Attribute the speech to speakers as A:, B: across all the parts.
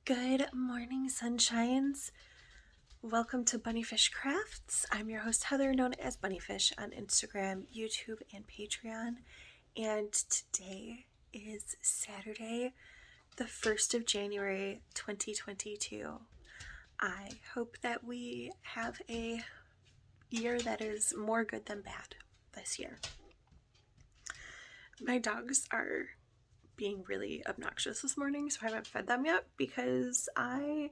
A: Good morning, sunshines. Welcome to BunniPhish Crafts. I'm your host, Heather, known as BunniPhish on Instagram, YouTube, and Patreon. And today is Saturday, the 1st of January, 2022. I hope that we have a year that is more good than bad this year. My dogs are being really obnoxious this morning, so I haven't fed them yet because I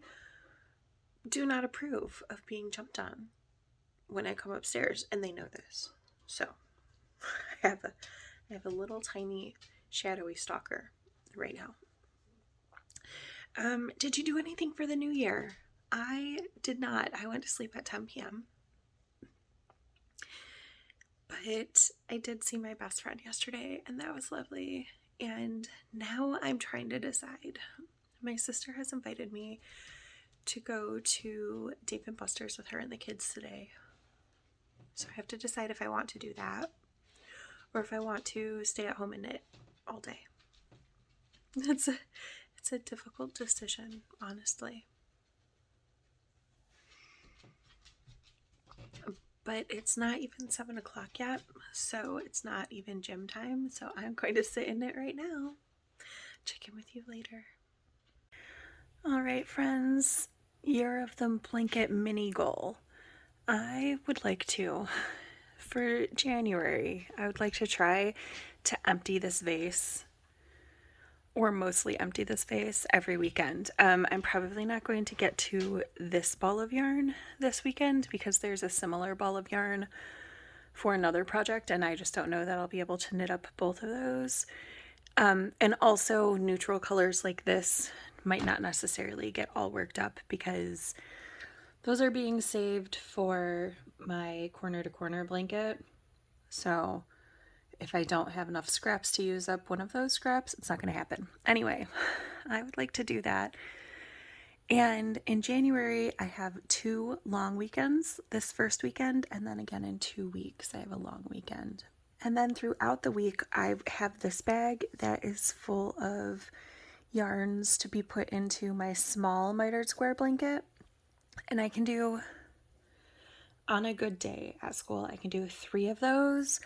A: do not approve of being jumped on when I come upstairs, and they know this. So I have a little tiny shadowy stalker right now. Did you do anything for the new year? I did not. I went to sleep at 10 p.m. But I did see my best friend yesterday, and that was lovely. And now I'm trying to decide. My sister has invited me to go to Dave & Buster's with her and the kids today. So I have to decide if I want to do that or if I want to stay at home and knit all day. It's a difficult decision, honestly. But it's not even 7 o'clock yet, so it's not even gym time. So I'm going to sit in it right now. Check in with you later. All right, friends. Year of the Blanket mini goal. I would like to, for January, I would like to try to empty this vase, or mostly empty this vase every weekend. I'm probably not going to get to this ball of yarn this weekend because there's a similar ball of yarn for another project, and I just don't know that I'll be able to knit up both of those. And also neutral colors like this might not necessarily get all worked up because those are being saved for my corner to corner blanket. So if I don't have enough scraps to use up one of those scraps, it's not going to happen. Anyway, I would like to do that. And in January, I have 2 long weekends. This first weekend, and then again in 2 weeks, I have a long weekend. And then throughout the week, I have this bag that is full of yarns to be put into my small mitered square blanket. And I can do, on a good day at school, I can do 3 of those.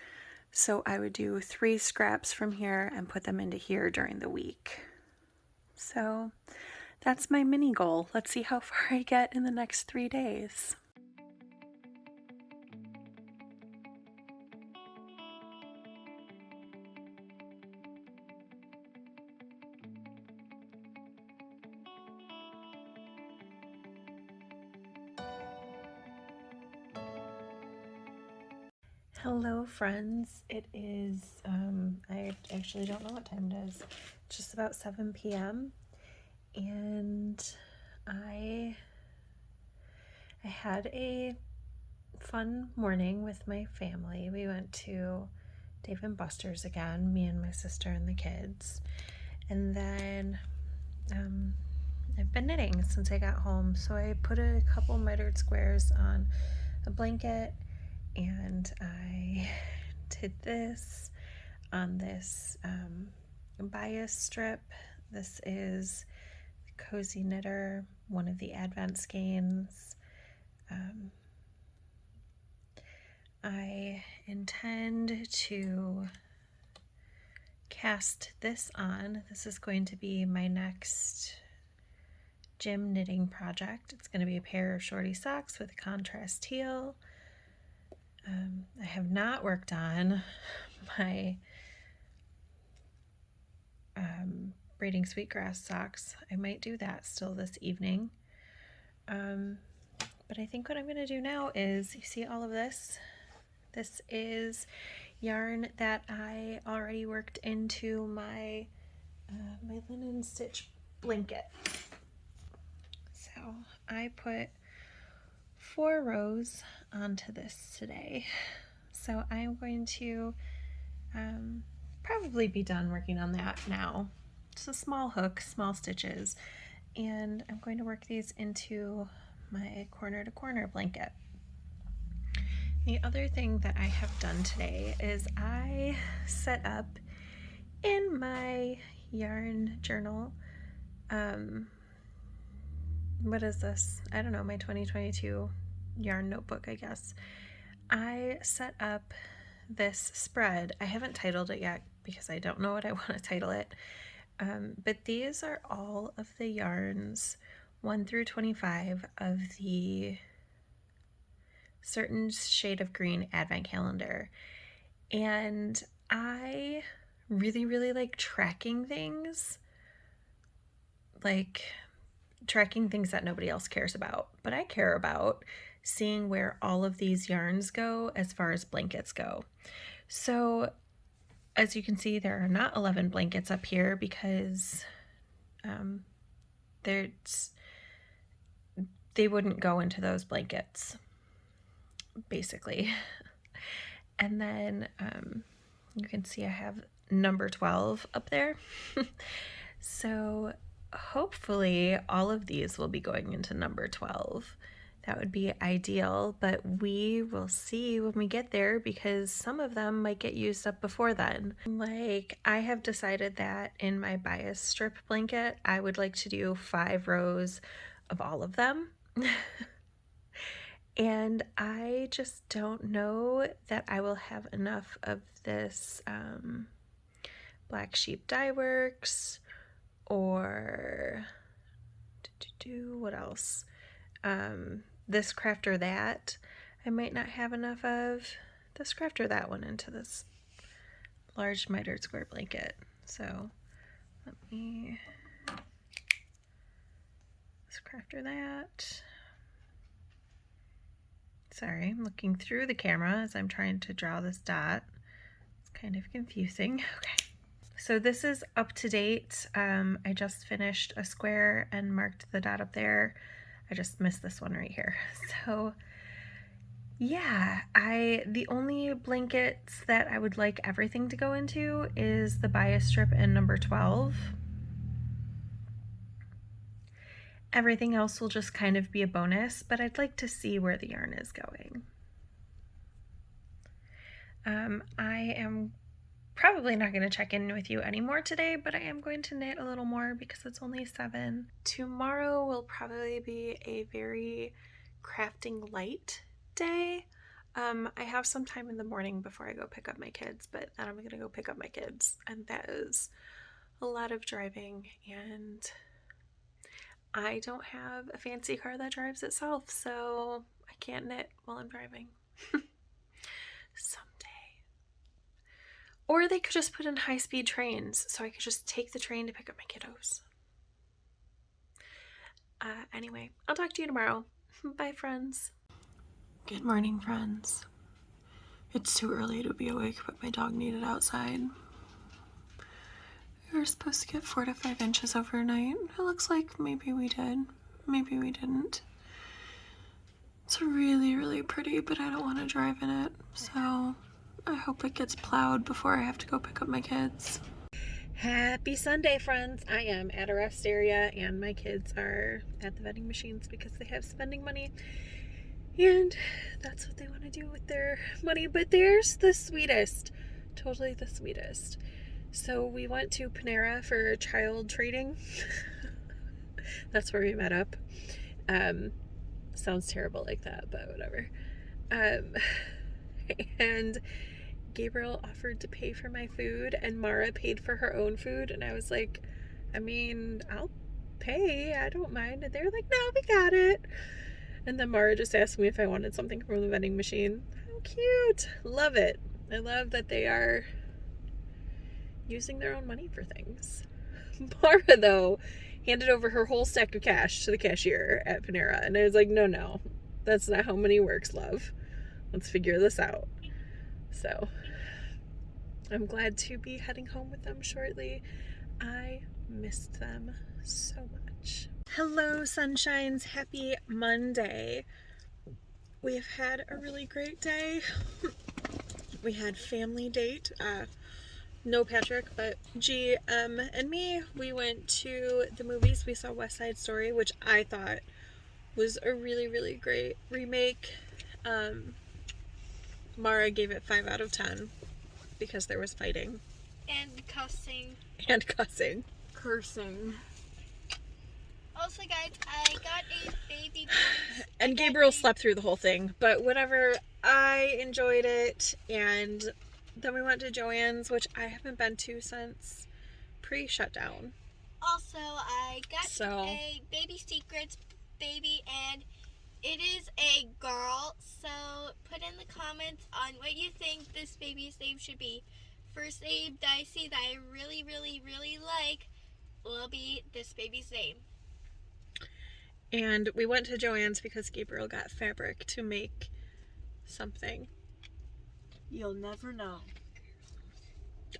A: So I would do 3 scraps from here and put them into here during the week. So that's my mini goal. Let's see how far I get in the next 3 days. Hello, friends. It is, I actually don't know what time it is. It's just about 7 p.m. And I had a fun morning with my family. We went to Dave & Buster's again, me and my sister and the kids. And then I've been knitting since I got home. So I put a couple mitered squares on a blanket, and I did this on this bias strip. This is Cozy Knitter, one of the Advent skeins. I intend to cast this on. This is going to be my next gym knitting project. It's going to be a pair of shorty socks with a contrast teal. I have not worked on my braiding sweetgrass socks. I might do that still this evening. But I think what I'm going to do now is, you see all of this? This is yarn that I already worked into my my linen stitch blanket. So I put 4 rows onto this today. So I'm going to probably be done working on that now. It's a small hook, small stitches, and I'm going to work these into my corner to corner blanket. The other thing that I have done today is I set up in my yarn journal what is this? I don't know, my 2022 yarn notebook, I guess. I set up this spread. I haven't titled it yet because I don't know what I want to title it. But these are all of the yarns 1 through 25 of the Certain Shade of Green Advent Calendar. And I really, really like tracking things. Like tracking things that nobody else cares about. But I care about seeing where all of these yarns go as far as blankets go. So as you can see, there are not 11 blankets up here because they wouldn't go into those blankets, basically. And then you can see I have number 12 up there. So hopefully all of these will be going into number 12. That would be ideal, but we will see when we get there because some of them might get used up before then. Like, I have decided that in my bias strip blanket, I would like to do 5 rows of all of them. And I just don't know that I will have enough of this Black Sheep Dye Works or what else? This craft or that. I might not have enough of this craft or that one into this large mitered square blanket. So let me this craft or that. Sorry, I'm looking through the camera as I'm trying to draw this dot. It's kind of confusing. Okay. So this is up to date. I just finished a square and marked the dot up there. I just missed this one right here. So yeah, the only blankets that I would like everything to go into is the bias strip and number 12. Everything else will just kind of be a bonus, but I'd like to see where the yarn is going. I am probably not going to check in with you anymore today, but I am going to knit a little more because it's only 7. Tomorrow will probably be a very crafting light day. I have some time in the morning before I go pick up my kids, but then I'm going to go pick up my kids, and that is a lot of driving, and I don't have a fancy car that drives itself, so I can't knit while I'm driving. Someday. Or they could just put in high-speed trains so I could just take the train to pick up my kiddos. Anyway, I'll talk to you tomorrow. Bye, friends. Good morning, friends. It's too early to be awake, but my dog needed outside. We were supposed to get 4 to 5 inches overnight. It looks like maybe we did. Maybe we didn't. It's really, really pretty, but I don't want to drive in it, so I hope it gets plowed before I have to go pick up my kids. Happy Sunday, friends. I am at a rest area and my kids are at the vending machines because they have spending money and that's what they want to do with their money, but they're the sweetest, totally the sweetest. So we went to Panera for child trading. That's where we met up. Sounds terrible like that, but whatever. And Gabriel offered to pay for my food and Mara paid for her own food, and I was like, I mean, I'll pay, I don't mind. And they were like, no, we got it. And then Mara just asked me if I wanted something from the vending machine. How cute. Love it. I love that they are using their own money for things. Mara, though, handed over her whole stack of cash to the cashier at Panera, and I was like, no, that's not how money works, love. Let's figure this out. So I'm glad to be heading home with them shortly. I missed them so much. Hello, sunshines. Happy Monday. We have had a really great day. We had family date. No Patrick, but GM and me. We went to the movies. We saw West Side Story, which I thought was a really, really great remake. Mara gave it 5 out of 10 because there was fighting.
B: And cussing.
A: And cussing.
B: Cursing. Also, guys, I got a baby boy.
A: And Gabriel slept through the whole thing, but whatever. I enjoyed it, and then we went to Joann's, which I haven't been to since pre-shutdown.
B: Also, I got a baby secrets baby, and it is a girl. So put in the comments on what you think this baby's name should be. First name that I see that I really, really, really like will be this baby's name.
A: And we went to Joann's because Gabriel got fabric to make something.
C: You'll never know.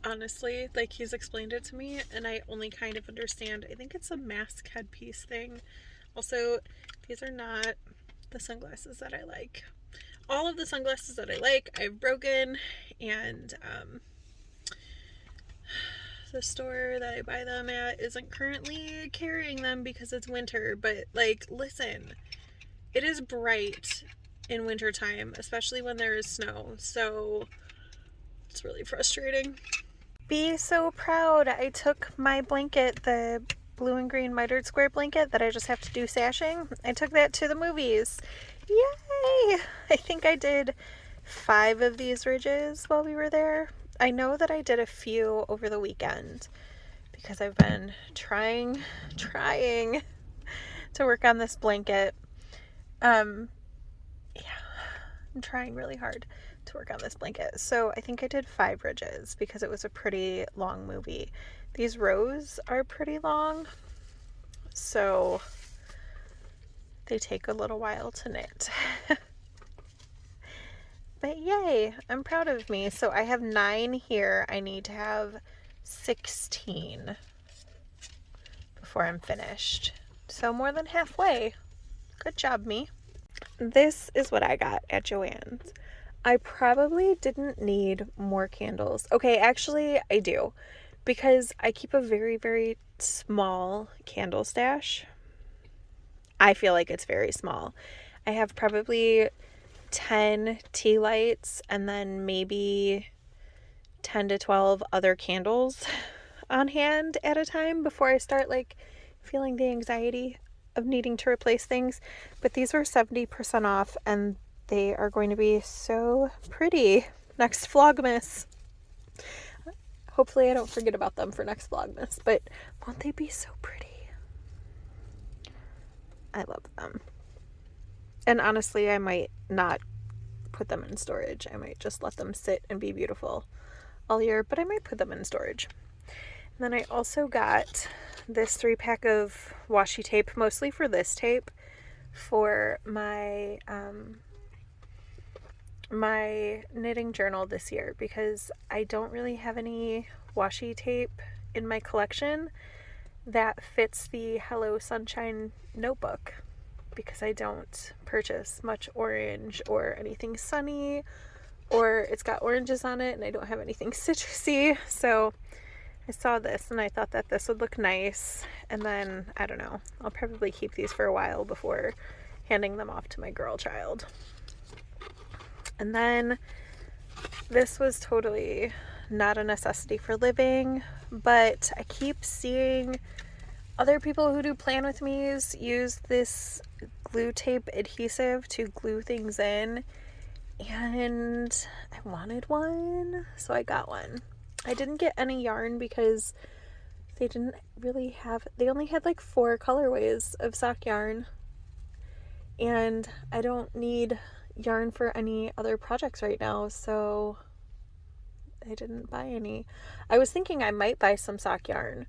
A: Honestly, like, he's explained it to me and I only kind of understand. I think it's a mask headpiece thing. Also, these are not the sunglasses that I like. All of the sunglasses that I like, I've broken, and the store that I buy them at isn't currently carrying them because it's winter. But, like, listen, it is bright in wintertime, especially when there is snow, so it's really frustrating. Be so proud. I took my blanket, the blue and green mitered square blanket that I just have to do sashing. I took that to the movies. Yay! I think I did 5 of these ridges while we were there. I know that I did a few over the weekend because I've been trying to work on this blanket. Yeah, I'm trying really hard to work on this blanket. So I think I did 5 ridges because it was a pretty long movie. These rows are pretty long, so they take a little while to knit. But yay, I'm proud of me. So I have 9 here. I need to have 16 before I'm finished. So more than halfway. Good job, me. This is what I got at Joann's. I probably didn't need more candles. Okay, actually, I do. Because I keep a very, very small candle stash. I feel like it's very small. I have probably 10 tea lights and then maybe 10 to 12 other candles on hand at a time before I start, like, feeling the anxiety of needing to replace things. But these were 70% off, and they are going to be so pretty next Vlogmas. Hopefully I don't forget about them for next Vlogmas, but won't they be so pretty? I love them. And honestly, I might not put them in storage. I might just let them sit and be beautiful all year, but I might put them in storage. And then I also got this 3-pack of washi tape, mostly for this tape, for my my knitting journal this year, because I don't really have any washi tape in my collection that fits the Hello Sunshine notebook, because I don't purchase much orange or anything sunny, or it's got oranges on it and I don't have anything citrusy. So I saw this and I thought that this would look nice, and then I don't know, I'll probably keep these for a while before handing them off to my girl child. And then this was totally not a necessity for living, but I keep seeing other people who do plan with me's use this glue tape adhesive to glue things in, and I wanted one, so I got one. I didn't get any yarn because they didn't really have, they only had like 4 colorways of sock yarn, and I don't need yarn for any other projects right now, so I didn't buy any. I was thinking I might buy some sock yarn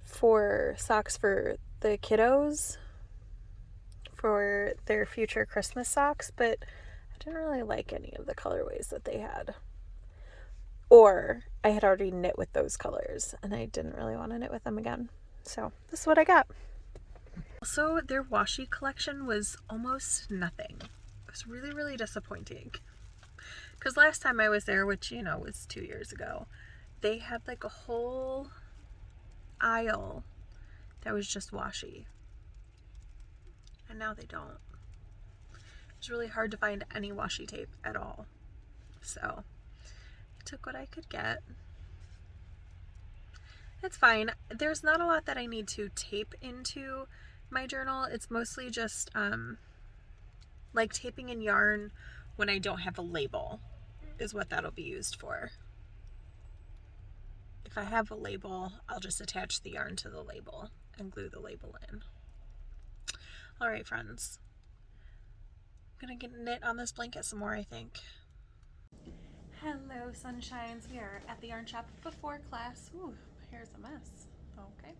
A: for socks for the kiddos for their future Christmas socks, but I didn't really like any of the colorways that they had. Or I had already knit with those colors and I didn't really want to knit with them again. So this is what I got. Also, their washi collection was almost nothing. It was really, really disappointing. Because last time I was there, which, you know, was 2 years ago, they had like a whole aisle that was just washi. And now they don't. It's really hard to find any washi tape at all. So I took what I could get. It's fine. There's not a lot that I need to tape into my journal. It's mostly just like taping in yarn when I don't have a label is what that'll be used for. If I have a label, I'll just attach the yarn to the label and glue the label in. All right, friends. I'm gonna get knit on this blanket some more, I think. Hello, sunshines. We are at the yarn shop before class. Ooh, my hair's a mess. Okay.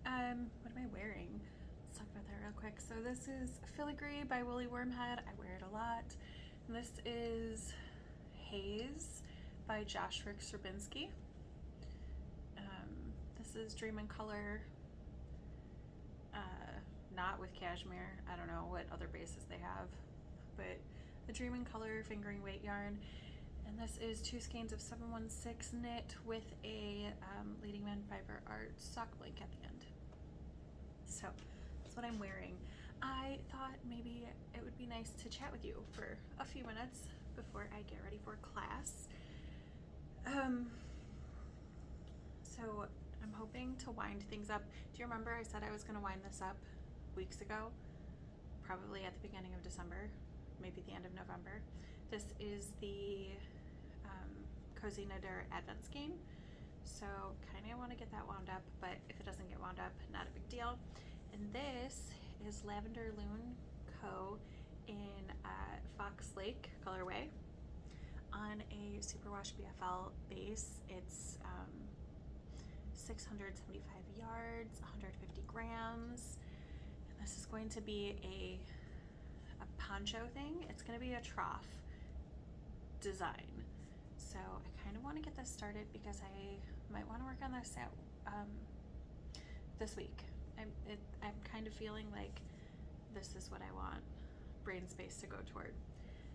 A: What am I wearing? Let's talk about that real quick. So this is Filigree by Woolly Wormhead. I wear it a lot. And this is Haze by Josh Rick Serbinsky. This is Dream in Color, not with cashmere. I don't know what other bases they have, but the Dream in Color fingering weight yarn. And this is 2 skeins of 716 knit with a Leading Man Fiber Art sock blanket at the end. So that's what I'm wearing. I thought maybe it would be nice to chat with you for a few minutes before I get ready for class. So I'm hoping to wind things up. Do you remember I said I was going to wind this up weeks ago? Probably at the beginning of December, maybe the end of November. This is the Cozy Knitter Advent Skein. So kind of want to get that wound up, but if it doesn't get wound up, not a big deal. And this is Lavender Loon Co. in Fox Lake colorway on a Superwash BFL base. It's 675 yards, 150 grams. And this is going to be a poncho thing. It's going to be a trough design. So I kind of want to get this started because I might want to work on this this week. I'm kind of feeling like this is what I want brain space to go toward.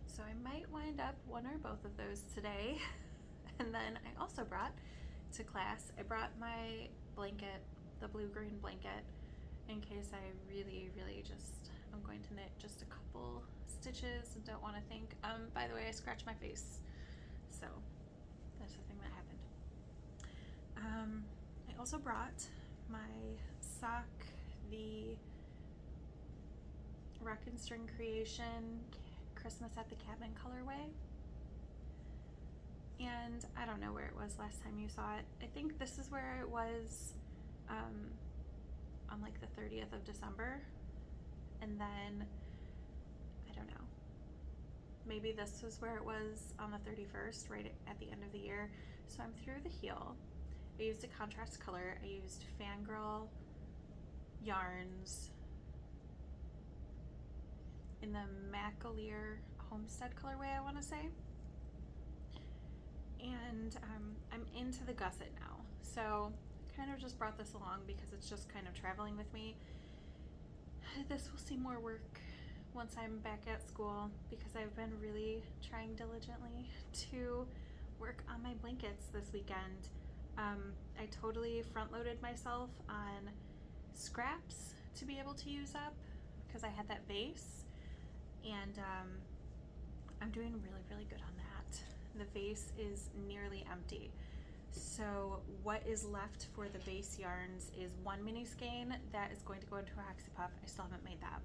A: So I might wind up one or both of those today. And then I also brought to class, I brought my blanket, the blue-green blanket, in case I really just, I'm going to knit just a couple stitches and don't want to think. By the way, I scratched my face, so that's the thing that happened. I also brought my sock, the Rock and String Creation Christmas at the Cabin colorway. And I don't know where it was last time you saw it. I think this is where it was on like the 30th of December. And then, I don't know, maybe this was where it was on the 31st, right at the end of the year. So I'm through the heel. I used a contrast color. I used Fangirl yarns in the Macaleer Homestead colorway, I want to say. And I'm into the gusset now. So kind of just brought this along because it's just kind of traveling with me. This will see more work once I'm back at school because I've been really trying diligently to work on my blankets this weekend. I totally front-loaded myself on scraps to be able to use up because I had that vase, and I'm doing really good on that. The vase is nearly empty. So what is left for the base yarns is one mini skein that is going to go into a Hexie Puff. I still haven't made that.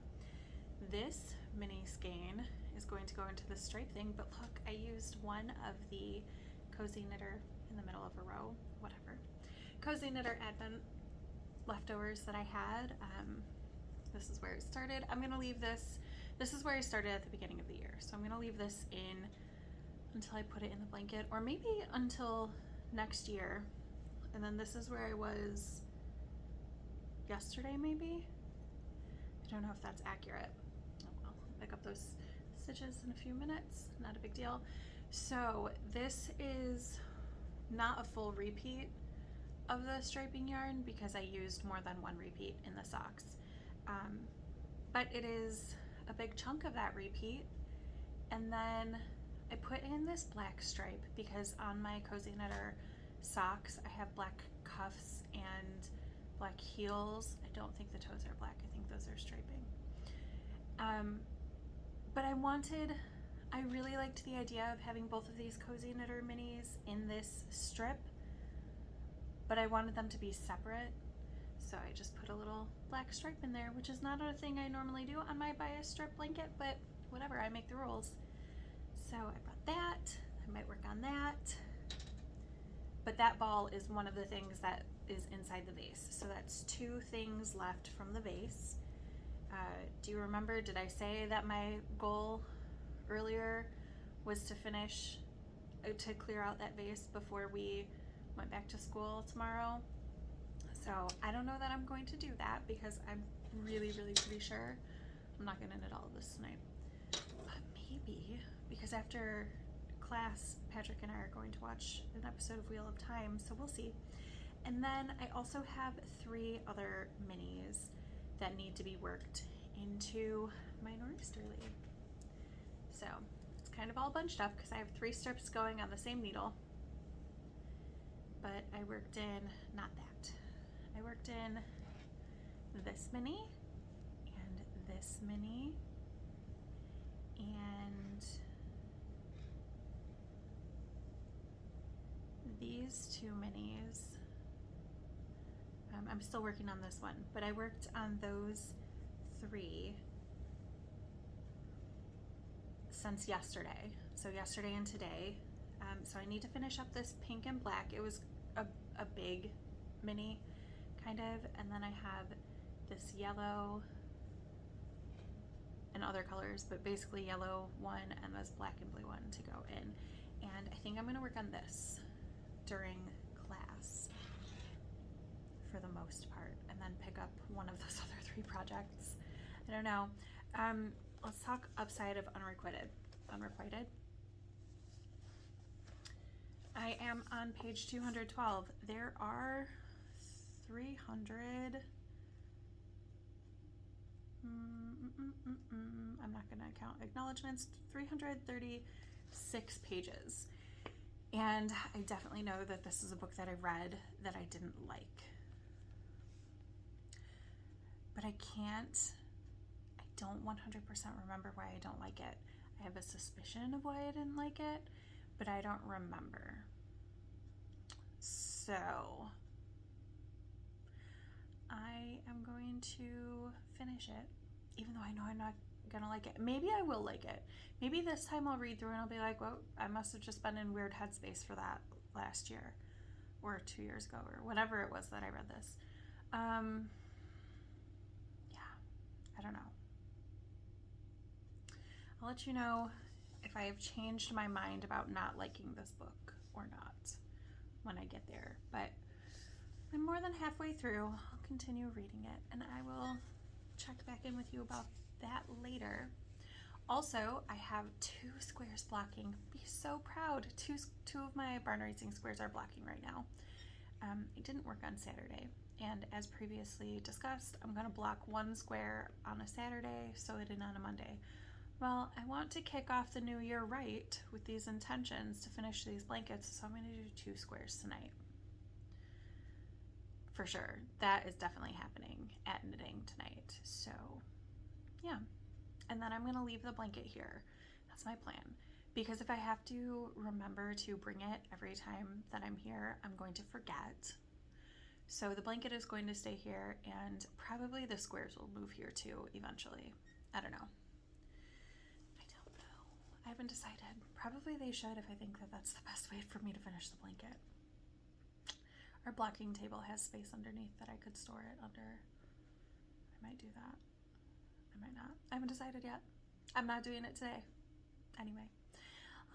A: This mini skein is going to go into the stripe thing, but look, I used one of the Cozy Knitter in the middle of a row, whatever. Cozy Knitter Advent leftovers that I had. This is where it started. I'm gonna leave this. This is where I started at the beginning of the year. So I'm gonna leave this in until I put it in the blanket, or maybe until next year. And then this is where I was yesterday, maybe? I don't know if that's accurate. Oh well, I'll pick up those stitches in a few minutes, not a big deal. So this is not a full repeat of the striping yarn because I used more than one repeat in the socks. But it is a big chunk of that repeat. And then I put in this black stripe because on my Cozy Knitter socks I have black cuffs and black heels. I don't think the toes are black. I think those are striping. But I really liked the idea of having both of these Cozy Knitter minis in this strip, but I wanted them to be separate. So I just put a little black stripe in there, which is not a thing I normally do on my bias strip blanket, but whatever, I make the rules. So I brought that. I might work on that. But that ball is one of the things that is inside the vase. So that's 2 things left from the vase. Do you remember, did I say that my goal earlier was to finish, to clear out that vase before we went back to school tomorrow? So I don't know that I'm going to do that because I'm really pretty sure I'm not going to knit all of this tonight. But maybe, because after class, Patrick and I are going to watch an episode of Wheel of Time, so we'll see. And then I also have 3 other minis that need to be worked into my nor'easterly. So it's kind of all bunched up because I have 3 strips going on the same needle, but I worked in, not that, I worked in this mini and this mini and these 2 minis. I'm still working on this one, but I worked on those 3 since yesterday. So yesterday and today. So I need to finish up this pink and black. It was a big mini, kind of, and then I have this yellow and other colors, but basically yellow one and this black and blue one to go in. And I think I'm gonna work on this during class for the most part, and then pick up one of those other 3 projects. I don't know. Let's talk upside of unrequited. Unrequited. I am on page 212. There are 300. I'm not gonna count acknowledgements. 336 pages. And I definitely know that this is a book that I read that I didn't like. But I don't 100% remember why I don't like it. I have a suspicion of why I didn't like it, but I don't remember. So I am going to finish it, even though I know I'm not gonna like it. Maybe I will like it. Maybe this time I'll read through and I'll be like, well, I must have just been in weird headspace for that last year or 2 years ago or whatever it was that I read this. I don't know. I'll let you know if I have changed my mind about not liking this book or not when I get there. But I'm more than halfway through. I'll continue reading it and I will check back in with you about that later. Also, I have 2 squares blocking. Be so proud. Two of my barn raising squares are blocking right now. I didn't work on Saturday. And as previously discussed, I'm going to block 1 square on a Saturday, sew it in on a Monday. Well, I want to kick off the new year right with these intentions to finish these blankets, so I'm going to do 2 squares tonight. For sure. That is definitely happening at knitting tonight. So, yeah. And then I'm going to leave the blanket here. That's my plan. Because if I have to remember to bring it every time that I'm here, I'm going to forget. So the blanket is going to stay here, and probably the squares will move here too eventually. I don't know. I haven't decided. Probably they should if I think that that's the best way for me to finish the blanket. Our blocking table has space underneath that I could store it under. I might do that. I might not. I haven't decided yet. I'm not doing it today. Anyway.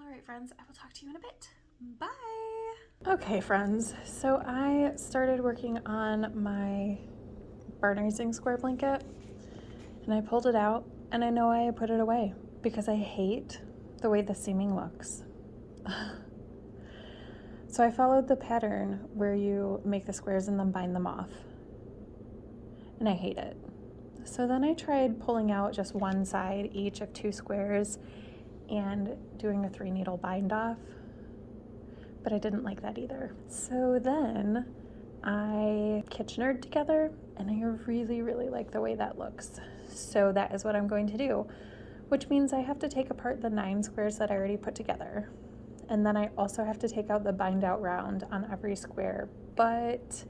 A: All right, friends. I will talk to you in a bit. Bye. Okay, friends. So I started working on my barn raising square blanket, and I pulled it out, and I know I put it away because I hate the way the seaming looks. So I followed the pattern where you make the squares and then bind them off, and I hate it. So then I tried pulling out just one side each of 2 squares and doing a 3 needle bind off, but I didn't like that either. So then I Kitchenered together, and I really like the way that looks. So that is what I'm going to do, which means I have to take apart the 9 squares that I already put together. And then I also have to take out the bind out round on every square, but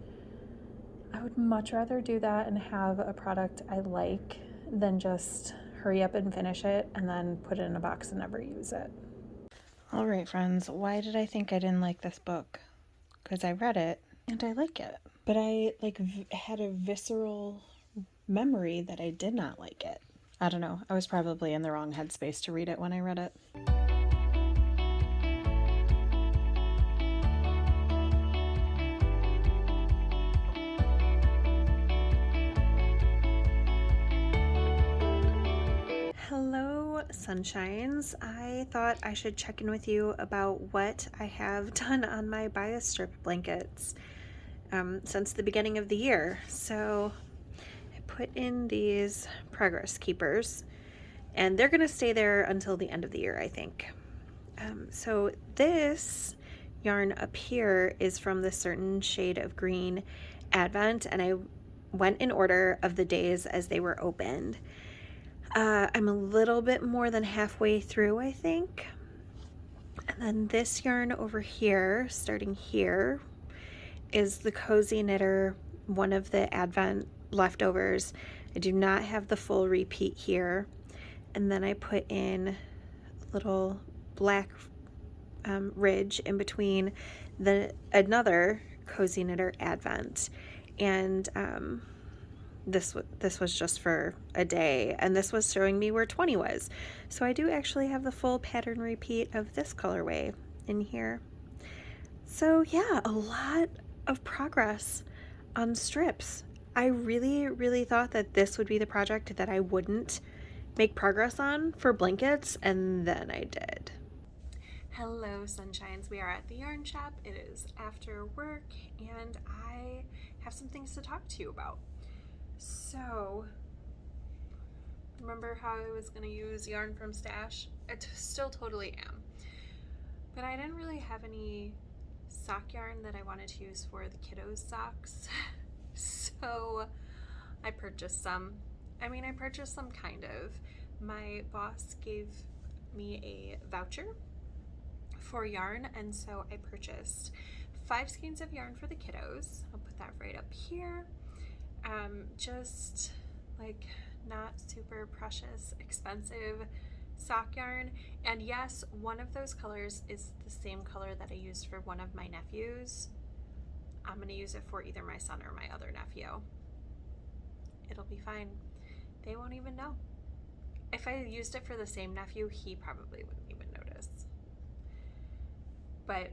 A: I would much rather do that and have a product I like than just hurry up and finish it and then put it in a box and never use it. All right, friends, why did I think I didn't like this book? Because I read it and I like it, but I had a visceral memory that I did not like it. I don't know. I was probably in the wrong headspace to read it when I read it. Hello, sunshines. I thought I should check in with you about what I have done on my bias strip blankets since the beginning of the year. So I put in these progress keepers, and they're going to stay there until the end of the year, I think. So this yarn up here is from the Certain Shade of Green Advent, and I went in order of the days as they were opened. I'm a little bit more than halfway through, I think. And then this yarn over here, starting here, is the Cozy Knitter, one of the Advent leftovers. I do not have the full repeat here. And then I put in a little black ridge in between another Cozy Knitter Advent. And this was just for a day, and this was showing me where 20 was. So I do actually have the full pattern repeat of this colorway in here. So yeah, a lot of progress on strips. I really thought that this would be the project that I wouldn't make progress on for blankets, and then I did. Hello, sunshines. We are at the yarn shop. It is after work, and I have some things to talk to you about. So, remember how I was going to use yarn from stash? I still totally am. But I didn't really have any sock yarn that I wanted to use for the kiddos' socks. So, I purchased some. I purchased some kind of. My boss gave me a voucher for yarn, and so I purchased 5 skeins of yarn for the kiddos. I'll put that right up here. Just like not super precious, expensive sock yarn. And yes, one of those colors is the same color that I used for one of my nephews. I'm gonna use it for either my son or my other nephew. It'll be fine. They won't even know. If I used it for the same nephew, he probably wouldn't even notice. But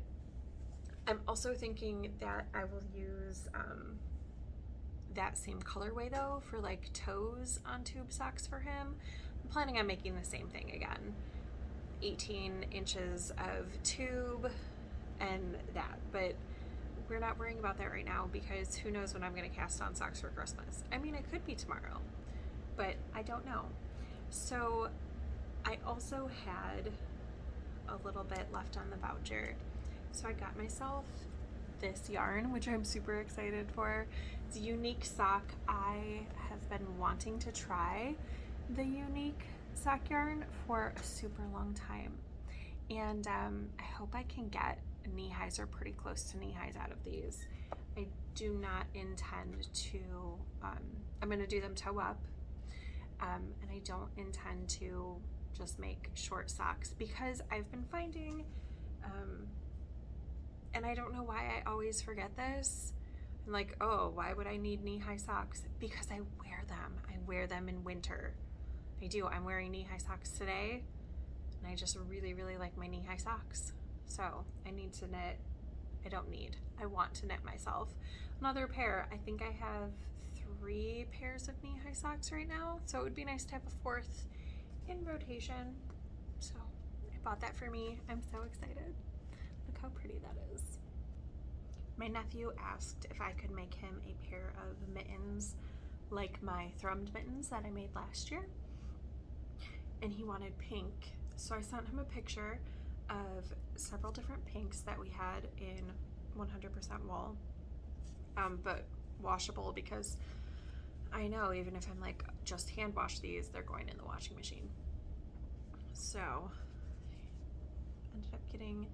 A: I'm also thinking that I will use that same colorway though for like toes on tube socks for him. I'm planning on making the same thing again. 18 inches of tube and that, but we're not worrying about that right now because who knows when I'm going to cast on socks for Christmas. It could be tomorrow, but I don't know. So I also had a little bit left on the voucher, so I got myself this yarn, which I'm super excited for. It's a unique sock. I have been wanting to try the unique sock yarn for a super long time, and I hope I can get knee highs or pretty close to knee highs out of these. I do not intend to, I'm going to do them toe up, and I don't intend to just make short socks because I've been finding, and I don't know why I always forget this. I'm like, oh, why would I need knee-high socks? Because I wear them. I wear them in winter. I do. I'm wearing knee-high socks today, and I just really like my knee-high socks. So I need to knit. I want to knit myself another pair. I think I have 3 pairs of knee-high socks right now, so it would be nice to have a 4th in rotation. So I bought that for me. I'm so excited. Look how pretty that is. My nephew asked if I could make him a pair of mittens like my thrummed mittens that I made last year, and he wanted pink. So I sent him a picture of several different pinks that we had in 100% wool, but washable, because I know even if I'm like just hand wash these, they're going in the washing machine. So ended up getting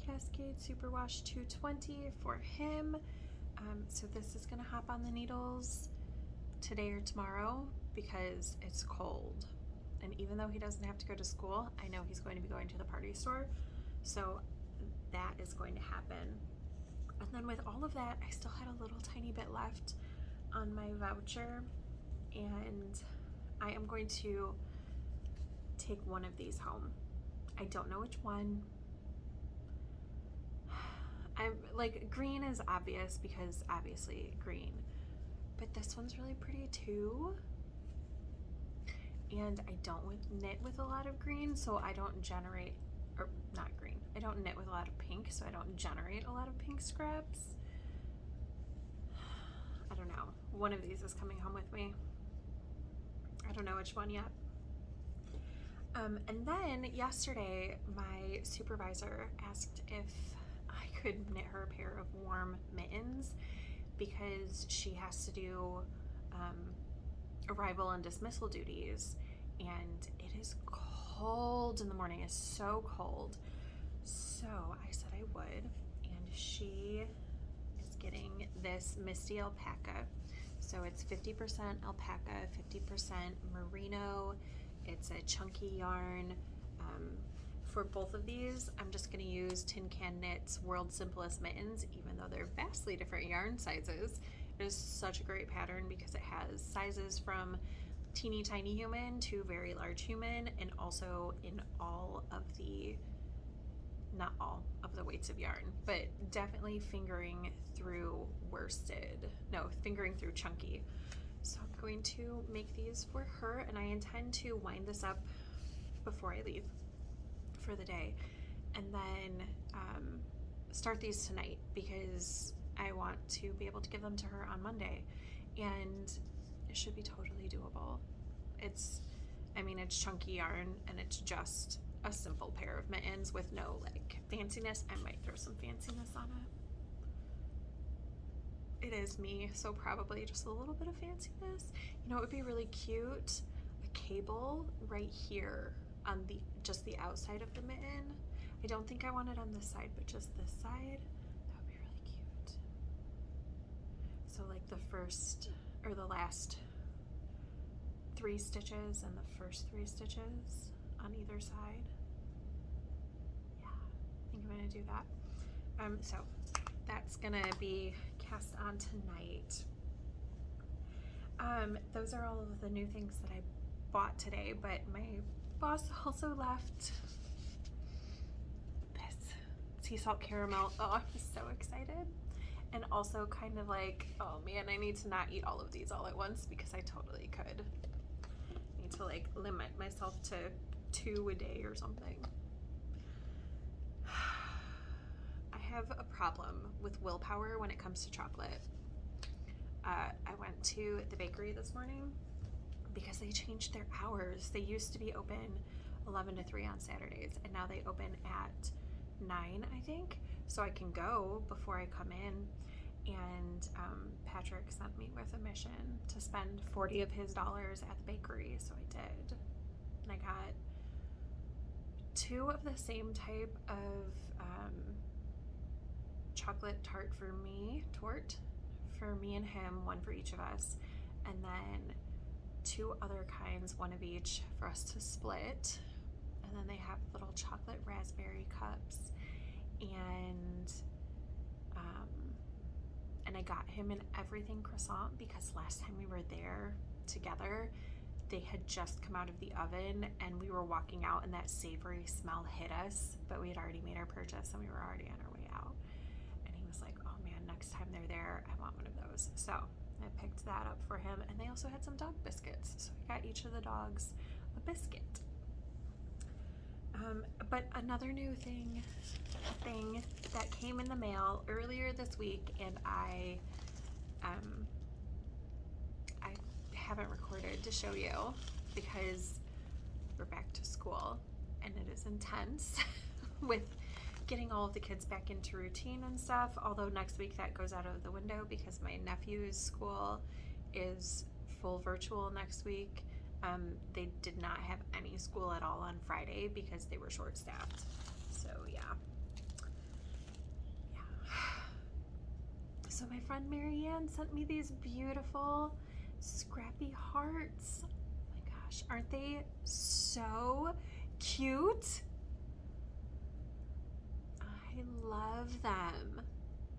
A: Cascade Superwash 220 for him. So this is gonna hop on the needles today or tomorrow because it's cold. And even though he doesn't have to go to school, I know he's going to be going to the party store. So that is going to happen. And then with all of that, I still had a little tiny bit left on my voucher. And I am going to take one of these home. I don't know which one. I'm like, green is obvious because obviously green. But this one's really pretty too. And I don't knit with a lot of green, so I don't generate, or not green, I don't knit with a lot of pink, so I don't generate a lot of pink scraps. I don't know. One of these is coming home with me. I don't know which one yet. And then yesterday, my supervisor asked if I could knit her a pair of warm mittens because she has to do arrival and dismissal duties, and it is cold in the morning. It's so cold. So I said I would, and she is getting this Misty alpaca. So it's 50% alpaca, 50% merino. It's a chunky yarn. For both of these, I'm just going to use Tin Can Knit's World's Simplest Mittens, even though they're vastly different yarn sizes. It is such a great pattern because it has sizes from teeny tiny human to very large human, and also in all of the, not all of the weights of yarn, but definitely fingering through worsted, no, fingering through chunky. So I'm going to make these for her, and I intend to wind this up before I leave for the day, and then start these tonight because I want to be able to give them to her on Monday, and it should be totally doable. It's chunky yarn, and it's just a simple pair of mittens with no like fanciness. I might throw some fanciness on it. It is me, so probably just a little bit of fanciness. You know, it would be really cute, a cable right here on just the outside of the mitten. I don't think I want it on this side, but just this side. That would be really cute. So like the first or the last 3 stitches and the first 3 stitches on either side. Yeah, I think I'm gonna do that. So that's gonna be cast on tonight. Those are all of the new things that I bought today, but my boss also left this sea salt caramel. Oh, I'm so excited. And also kind of like, oh man, I need to not eat all of these all at once because I totally could. I need to like limit myself to 2 a day or something. I have a problem with willpower when it comes to chocolate. I went to the bakery this morning because they changed their hours. They used to be open 11 to 3 on Saturdays, and now they open at 9, I think. So I can go before I come in, and Patrick sent me with a mission to spend 40 of his dollars at the bakery, so I did. And I got 2 of the same type of chocolate tart for me and him, 1 for each of us, and then 2 other kinds, 1 of each for us to split. And then they have little chocolate raspberry cups, and I got him an everything croissant because last time we were there together, they had just come out of the oven, and we were walking out and that savory smell hit us, but we had already made our purchase and we were already on our way out. And he was like, oh man, next time they're there, I want one of those. So I picked that up for him, and they also had some dog biscuits, so we got each of the dogs a biscuit. But another new thing that came in the mail earlier this week, and I haven't recorded to show you because we're back to school and it is intense with getting all of the kids back into routine and stuff, although next week that goes out of the window because my nephew's school is full virtual next week. They did not have any school at all on Friday because they were short-staffed. So yeah. So my friend Marianne sent me these beautiful scrappy hearts. Oh my gosh, aren't they so cute? I love them.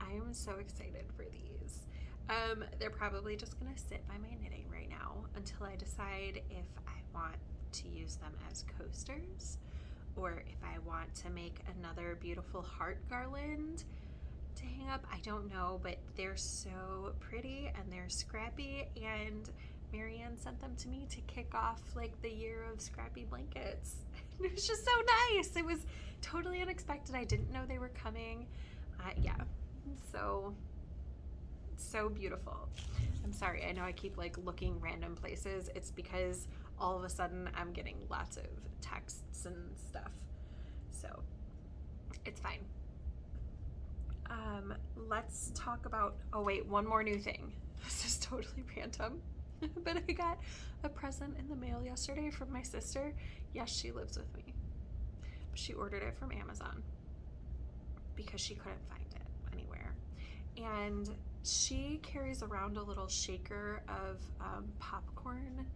A: I am so excited for these. They're probably just gonna sit by my knitting right now until I decide if I want to use them as coasters or if I want to make another beautiful heart garland to hang up. I don't know, but they're so pretty and they're scrappy, and Marianne sent them to me to kick off like the year of scrappy blankets. It was just so nice. It was totally unexpected. I didn't know they were coming. Yeah, so beautiful. I'm sorry, I know I keep like looking random places. It's because all of a sudden I'm getting lots of texts and stuff, so it's fine. Let's talk about, oh wait, one more new thing. This is totally random, but I got a present in the mail yesterday from my sister. Yes, she lives with me. She ordered it from Amazon because she couldn't find it anywhere. And she carries around a little shaker of popcorn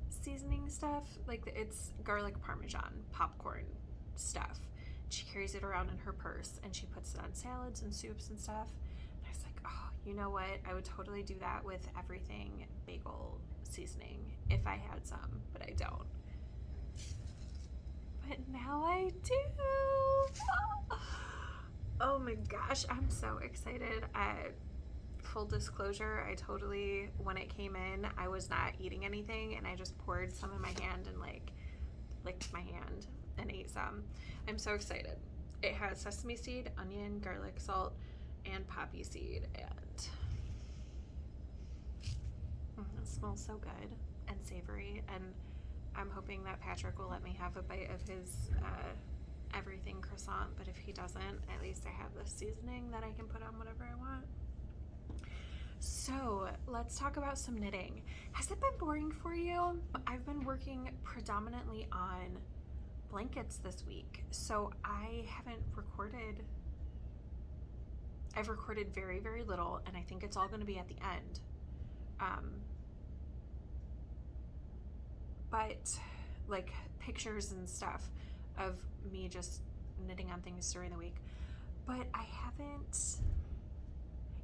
A: seasoning stuff. Like it's garlic parmesan popcorn stuff. She carries it around in her purse and she puts it on salads and soups and stuff. And I was like, oh, you know what? I would totally do that with everything bagel seasoning if I had some, but I don't. But now I do. Oh my gosh, I'm so excited. Full disclosure, I totally, when it came in, I was not eating anything and I just poured some in my hand and like licked my hand and ate some. I'm so excited. It has sesame seed, onion, garlic, salt, and poppy seed, and it smells so good and savory, and I'm hoping that Patrick will let me have a bite of his everything croissant, but if he doesn't, at least I have this seasoning that I can put on whatever I want. So let's talk about some knitting. Has it been boring for you? I've been working predominantly on blankets this week, so I haven't recorded. I've recorded very, very little, and I think it's all going to be at the end. But like pictures and stuff of me just knitting on things during the week. But I haven't.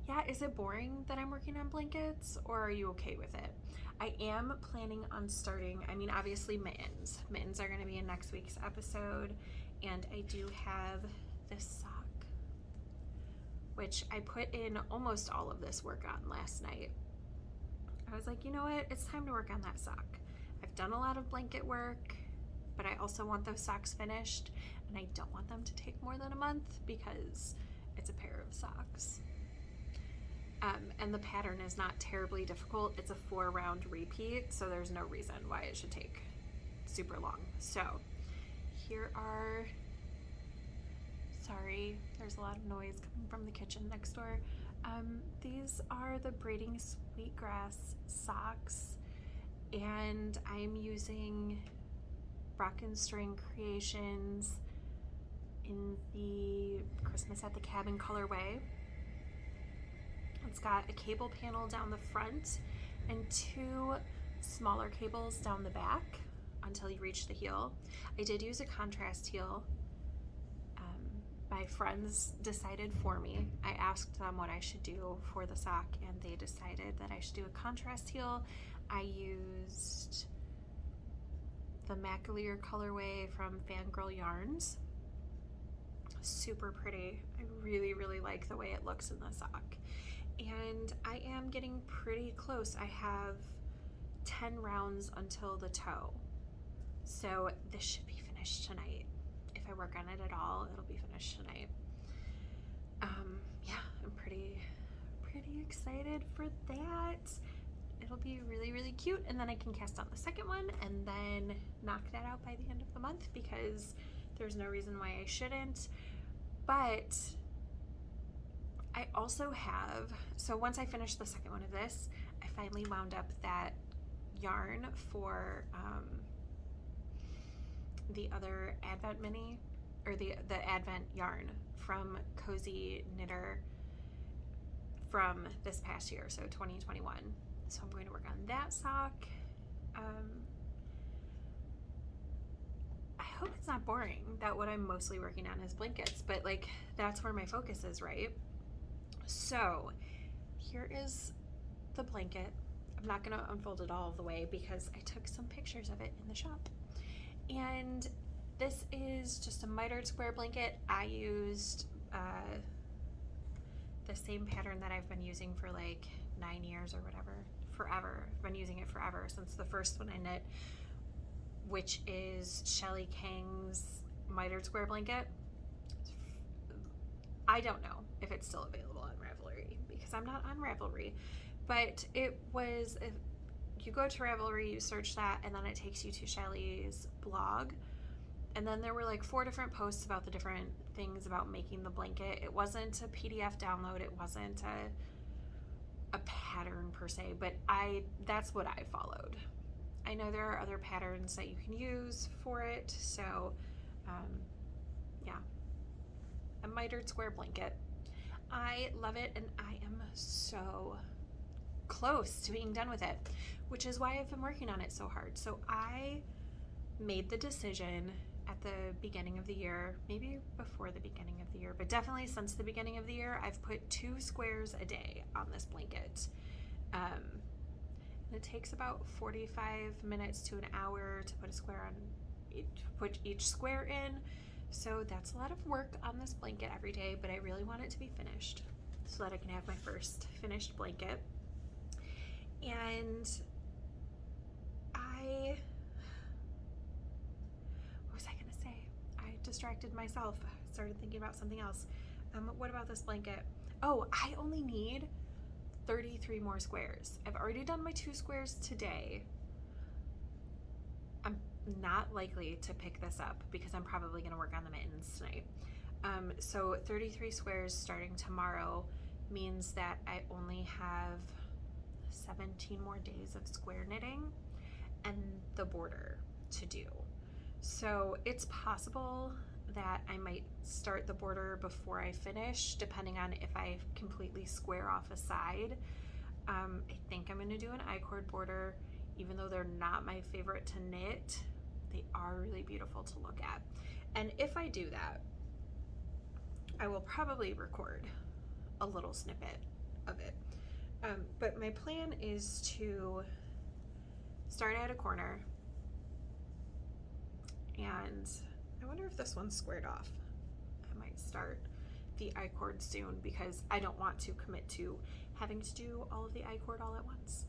A: Yeah, is it boring that I'm working on blankets, or are you okay with it? I am planning on starting, I mean, obviously mittens. Mittens are going to be in next week's episode, and I do have this sock, which I put in almost all of this work on last night. I was like, you know what? It's time to work on that sock. I've done a lot of blanket work, but I also want those socks finished, and I don't want them to take more than a month because it's a pair of socks. And the pattern is not terribly difficult. It's a 4-round repeat, so there's no reason why it should take super long. So here are, sorry, there's a lot of noise coming from the kitchen next door. These are the Braiding Sweetgrass socks, and I'm using Rock & String Creations in the Christmas at the Cabin colorway. It's got a cable panel down the front and 2 smaller cables down the back until you reach the heel. I did use a contrast heel. My friends decided for me. I asked them what I should do for the sock, and they decided that I should do a contrast heel. I used the Macaleer colorway from Fangirl Yarns. Super pretty. I really, really like the way it looks in the sock. And I am getting pretty close. I have 10 rounds until the toe. So this should be finished tonight. If I work on it at all, it'll be finished tonight. Yeah, I'm pretty excited for that. It'll be really, really cute, and then I can cast on the second one and then knock that out by the end of the month because there's no reason why I shouldn't. But I also have, so once I finish the second one of this, I finally wound up that yarn for the other Advent mini, or the Advent yarn from Cozy Knitter from this past year, so 2021. So I'm going to work on that sock. I hope it's not boring that what I'm mostly working on is blankets, but like that's where my focus is, right? So here is the blanket. I'm not gonna unfold it all the way because I took some pictures of it in the shop. And this is just a mitered square blanket. I used the same pattern that I've been using for like 9 years or whatever, forever. I've been using it forever since the first one I knit, which is Shelly Kang's mitered square blanket. I don't know if it's still available on Ravelry because I'm not on Ravelry, but it was, if you go to Ravelry, you search that, and then it takes you to Shelly's blog. And then there were like 4 different posts about the different things about making the blanket. It wasn't a PDF download, it wasn't a pattern per se, but that's what I followed. I know there are other patterns that you can use for it, so yeah, a mitered square blanket. I love it, and I am so close to being done with it, which is why I've been working on it so hard. So I made the decision at the beginning of the year, maybe before the beginning of the year, but definitely since the beginning of the year, I've put 2 squares a day on this blanket. And it takes about 45 minutes to an hour to put a square on, put each square in. So that's a lot of work on this blanket every day, but I really want it to be finished so that I can have my first finished blanket. And what was I gonna say? I distracted myself. I started thinking about something else. What about this blanket? Oh, I only need 33 more squares. I've already done my 2 squares today. I'm not likely to pick this up because I'm probably gonna work on the mittens tonight. So 33 squares starting tomorrow means that I only have 17 more days of square knitting and the border to do. So it's possible that I might start the border before I finish, depending on if I completely square off a side. I think I'm gonna do an I-cord border, even though they're not my favorite to knit. They are really beautiful to look at. And if I do that, I will probably record a little snippet of it. But my plan is to start at a corner, and I wonder if this one's squared off. I might start the I-cord soon because I don't want to commit to having to do all of the I-cord all at once.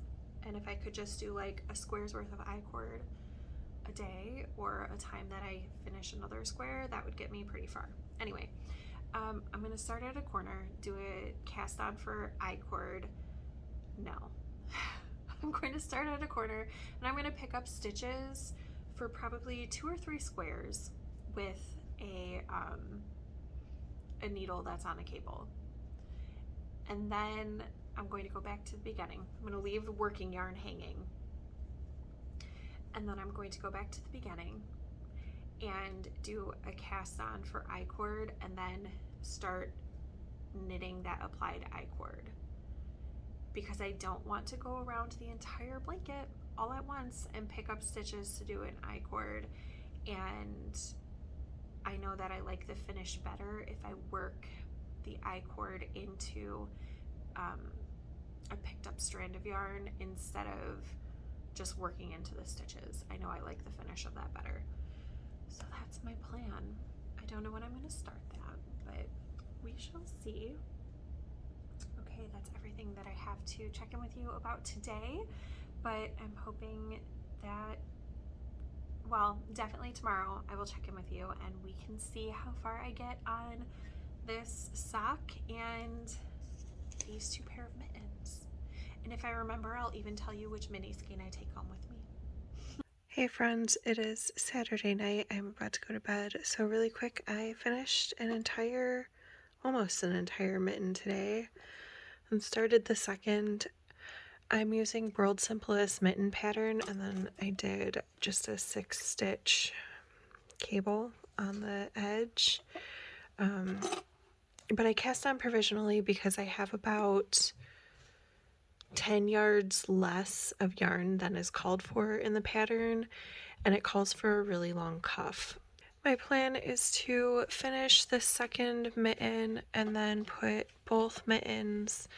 A: And if I could just do like a square's worth of I-cord a day or a time that I finish another square, that would get me pretty far. Anyway, I'm gonna start at a corner, do a cast on for I-cord. No. I'm going to start at a corner and I'm going to pick up stitches for probably 2 or 3 squares with a needle that's on a cable. And then I'm going to go back to the beginning. I'm going to leave the working yarn hanging. And then I'm going to go back to the beginning and do a cast on for I-cord and then start knitting that applied I-cord, because I don't want to go around the entire blanket all at once and pick up stitches to do an I-cord. And I know that I like the finish better if I work the I-cord into a picked up strand of yarn instead of just working into the stitches. I know I like the finish of that better. So that's my plan. I don't know when I'm going to start that, but we shall see. Okay, that's everything that I have to check in with you about today, but I'm hoping that, well, definitely tomorrow I will check in with you and we can see how far I get on this sock and these 2 pair of mittens. And if I remember, I'll even tell you which mini skein I take home with me. Hey friends, it is Saturday night. I'm about to go to bed. So really quick, I finished almost an entire mitten today and started the second. I'm using World's Simplest mitten pattern, and then I did just a 6-stitch cable on the edge. but I cast on provisionally because I have about 10 yards less of yarn than is called for in the pattern, and it calls for a really long cuff. My plan is to finish the second mitten and then put both mittens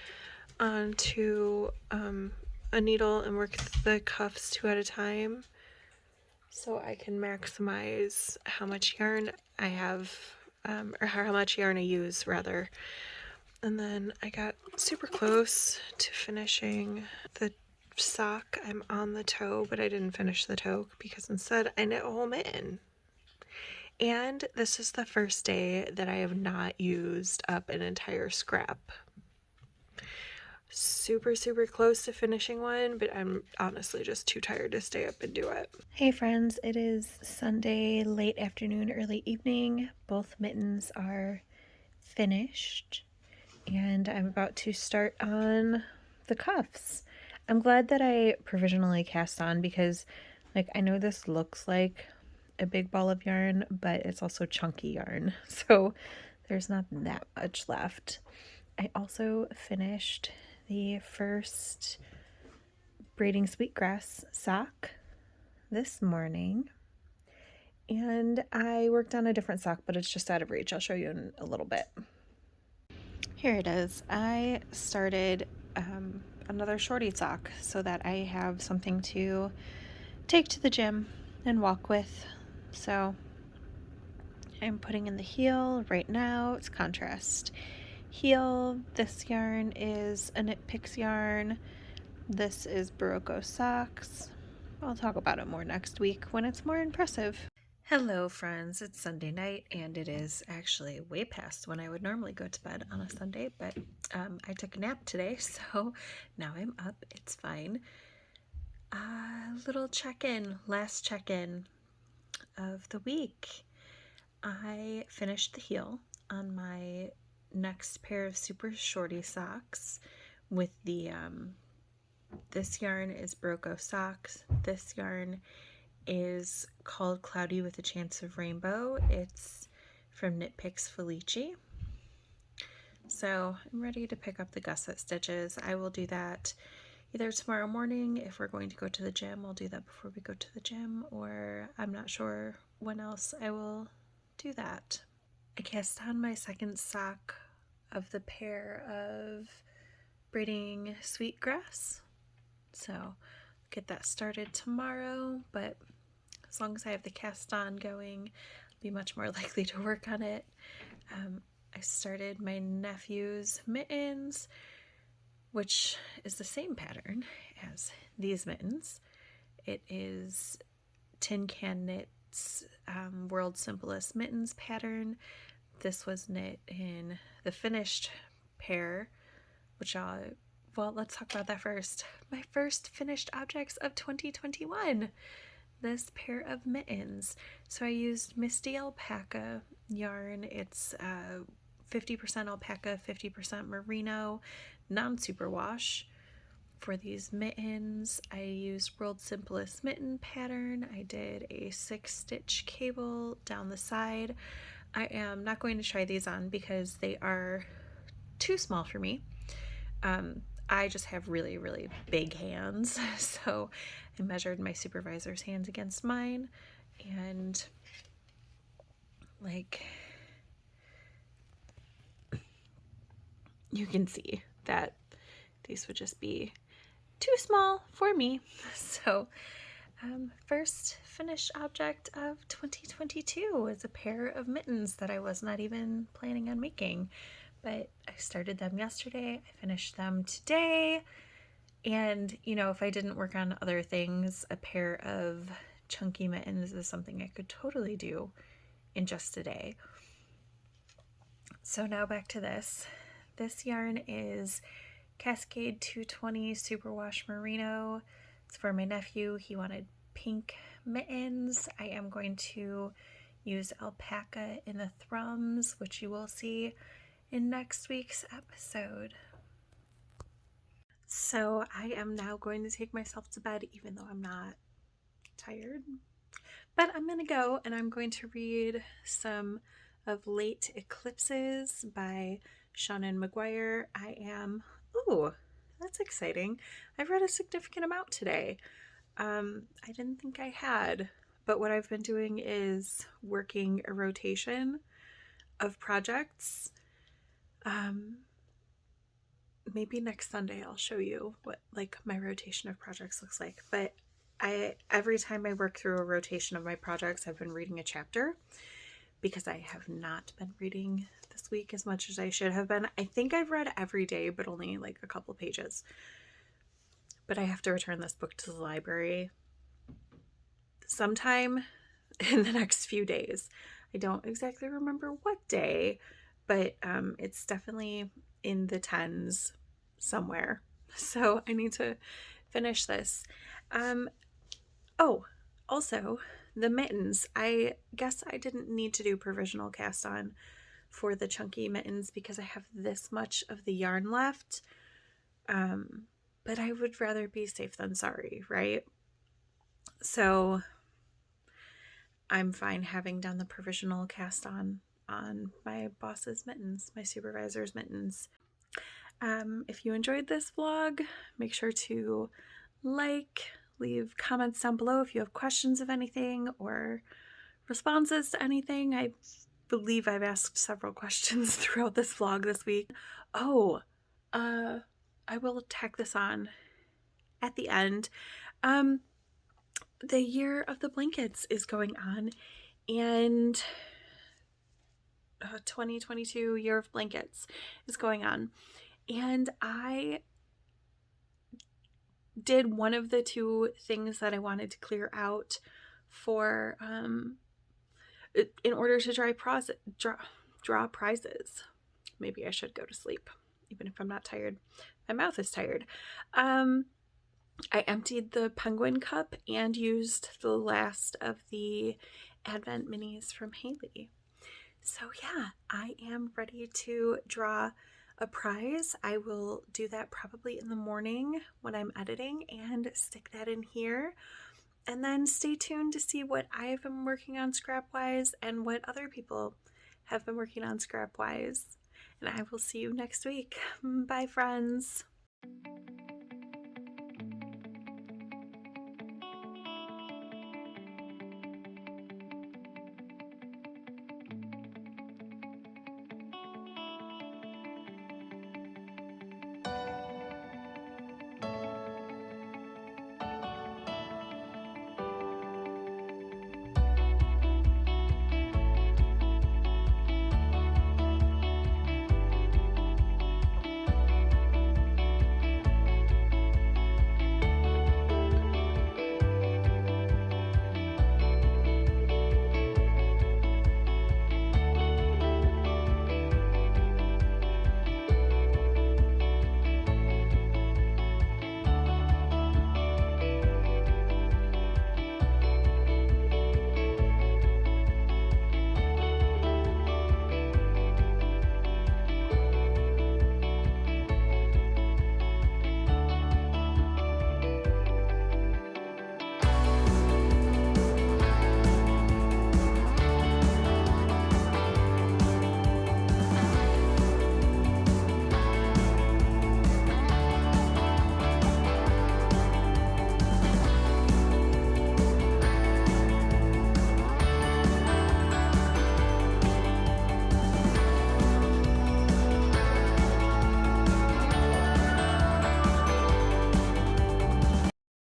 A: onto a needle and work the cuffs 2 at a time so I can maximize how much yarn I have, or how much yarn I use rather. And then I got super close to finishing the sock. I'm on the toe, but I didn't finish the toe because instead I knit a whole mitten. And this is the first day that I have not used up an entire scrap. Super, super close to finishing one, but I'm honestly just too tired to stay up and do it. Hey friends, it is Sunday, late afternoon, early evening. Both mittens are finished, and I'm about to start on the cuffs. I'm glad that I provisionally cast on because, like, I know this looks like a big ball of yarn, but it's also chunky yarn, so there's not that much left. I also finished the first braiding sweetgrass sock this morning, and I worked on a different sock, but it's just out of reach. I'll show you in a little bit. Here it is. I started another shorty sock so that I have something to take to the gym and walk with. So I'm putting in the heel right now. It's contrast heel. This yarn is a Knit Picks yarn. This is Barocco socks. I'll talk about it more next week when it's more impressive. Hello friends, it's Sunday night and it is actually way past when I would normally go to bed on a Sunday, but I took a nap today, so now I'm up. It's fine. Little check-in, last check-in of the week. I finished the heel on my next pair of super shorty socks with the this yarn is Barocco socks. This yarn is called Cloudy with a Chance of Rainbow. It's from Knit Picks Felici. So I'm ready to pick up the gusset stitches. I will do that either tomorrow morning if we're going to go to the gym. I'll do that before we go to the gym, or I'm not sure when else I will do that. I cast on my second sock of the pair of braiding sweetgrass. So get that started tomorrow, but as long as I have the cast on going, I'll be much more likely to work on it. I started my nephew's mittens, which is the same pattern as these mittens. It is Tin Can Knit's World's Simplest Mittens pattern. This was knit in the finished pair, which well, let's talk about that first. My first finished objects of 2021. This pair of mittens. So I used Misty Alpaca yarn. It's 50% alpaca, 50% merino, non-superwash. For these mittens, I used World's Simplest Mitten pattern. I did a 6-stitch cable down the side. I am not going to try these on because they are too small for me. I just have really, really big hands, so I measured my supervisor's hands against mine, and like, you can see that these would just be too small for me. So first finished object of 2022 is a pair of mittens that I was not even planning on making, but I started them yesterday. I finished them today. And, you know, if I didn't work on other things, a pair of chunky mittens is something I could totally do in just a day. So now back to this. This yarn is Cascade 220 Superwash Merino. It's for my nephew. He wanted pink mittens. I am going to use alpaca in the thrums, which you will see in next week's episode. So I am now going to take myself to bed, even though I'm not tired. But I'm going to go and I'm going to read some of Late Eclipses by Shannon McGuire. Ooh, that's exciting. I've read a significant amount today. I didn't think I had, but what I've been doing is working a rotation of projects. Maybe next Sunday I'll show you what like my rotation of projects looks like. But every time I work through a rotation of my projects, I've been reading a chapter because I have not been reading this week as much as I should have been. I think I've read every day, but only like a couple pages. But I have to return this book to the library sometime in the next few days. I don't exactly remember what day, but it's definitely in the 10s somewhere. So I need to finish this. Oh, also, the mittens. I guess I didn't need to do provisional cast on for the chunky mittens because I have this much of the yarn left. But I would rather be safe than sorry, right? So I'm fine having done the provisional cast on my boss's mittens, my supervisor's mittens. If you enjoyed this vlog, make sure to leave comments down below if you have questions of anything or responses to anything. I believe I've asked several questions throughout this vlog this week. Oh, I will tack this on at the end. The year of the blankets is going on, and 2022 year of blankets is going on, and I did one of the two things that I wanted to clear out for in order to draw prizes. Maybe I should go to sleep even if I'm not tired. My mouth is tired. I emptied the penguin cup and used the last of the Advent minis from Haley. So yeah, I am ready to draw a prize. I will do that probably in the morning when I'm editing and stick that in here. And then stay tuned to see what I have been working on Scrapwise and what other people have been working on Scrapwise. And I will see you next week. Bye, friends.